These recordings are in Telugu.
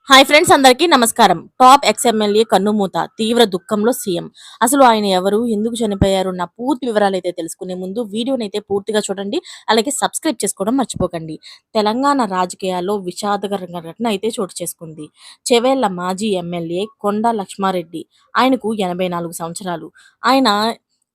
హాయ్ ఫ్రెండ్స్, అందరికీ నమస్కారం. టాప్ ఎక్స్ ఎమ్మెల్యే కన్నుమూత, తీవ్ర దుఃఖంలో సీఎం. అసలు ఆయన ఎవరు, ఎందుకు చనిపోయారు నా పూర్తి వివరాలైతే తెలుసుకునే ముందు వీడియోనైతే పూర్తిగా చూడండి. అలాగే సబ్స్క్రైబ్ చేసుకోవడం మర్చిపోకండి. తెలంగాణ రాజకీయాల్లో విషాదకరంగా ఘటన అయితే చోటు చేసుకుంది. చెవేళ్ల మాజీ ఎమ్మెల్యే కొండా లక్ష్మారెడ్డి, ఆయనకు 84 సంవత్సరాలు. ఆయన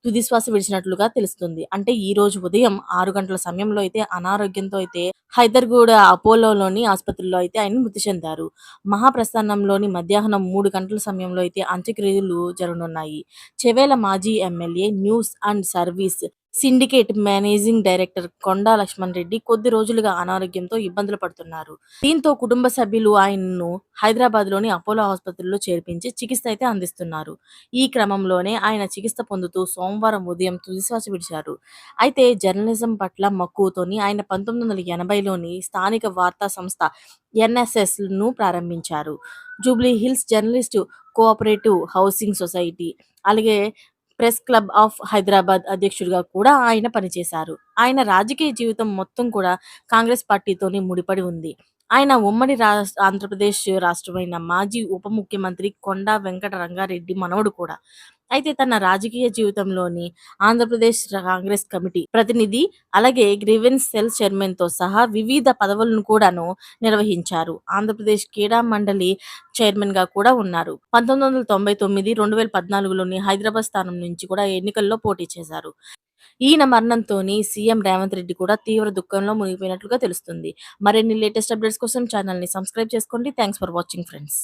తుదిశ్వాస విడిచినట్లుగా తెలుస్తుంది. అంటే ఈ రోజు ఉదయం 6 గంటల సమయంలో అయితే అనారోగ్యంతో అయితే హైదర్గూడ అపోలోలోని ఆసుపత్రిలో అయితే ఆయన మృతి చెందారు. మహాప్రస్థానంలోని మధ్యాహ్నం 3 గంటల సమయంలో అయితే అంత్యక్రియలు జరగనున్నాయి. చెవేల మాజీ MLA, news and service syndicate managing director Konda Lakshman Reddy కొద్ది రోజులుగా అనారోగ్యంతో ఇబ్బందులు పడుతున్నారు. దీంతో కుటుంబ సభ్యులు ఆయన్ను హైదరాబాద్లోని అపోలో ఆసుపత్రిలో చేర్పించి చికిత్స అయితే అందిస్తున్నారు. ఈ క్రమంలోనే ఆయన చికిత్స పొందుతూ సోమవారం ఉదయం తుదిశ్వాస విడిచారు. అయితే జర్నలిజం పట్ల మక్కువతోని ఆయన 1980లోని స్థానిక వార్తా సంస్థ ఎన్ఎస్ఎస్ను ప్రారంభించారు. Jubilee hills journalist cooperative housing society, అలాగే ప్రెస్ క్లబ్ ఆఫ్ హైదరాబాద్ అధ్యక్షుడిగా కూడా ఆయన పనిచేశారు. ఆయన రాజకీయ జీవితం మొత్తం కూడా కాంగ్రెస్ పార్టీతోనే ముడిపడి ఉంది. ఆయన ఉమ్మడి ఆంధ్రప్రదేశ్ రాష్ట్రమైన మాజీ ఉప ముఖ్యమంత్రి కొండా వెంకట రంగారెడ్డి మనవడు కూడా. అయితే తన రాజకీయ జీవితంలోని ఆంధ్రప్రదేశ్ కాంగ్రెస్ కమిటీ ప్రతినిధి, అలాగే గ్రీవెన్స్ సెల్ చైర్మన్‌తో సహా వివిధ పదవులను కూడాను నిర్వహించారు. ఆంధ్రప్రదేశ్ క్రీడా మండలి చైర్మన్‌గా కూడా ఉన్నారు. 1999, 2014లోని హైదరాబాద్ స్థానం నుంచి కూడా ఎన్నికల్లో పోటీ చేశారు. ఈయన మరణంతోని సీఎం రేవంత్ రెడ్డి కూడా తీవ్ర దుఃఖంలో మునిగిపోయినట్లుగా తెలుస్తుంది. మరిన్ని లేటెస్ట్ అప్డేట్స్ కోసం ఛానల్‌ని సబ్స్క్రైబ్ చేసుకోండి. Thanks for watching friends.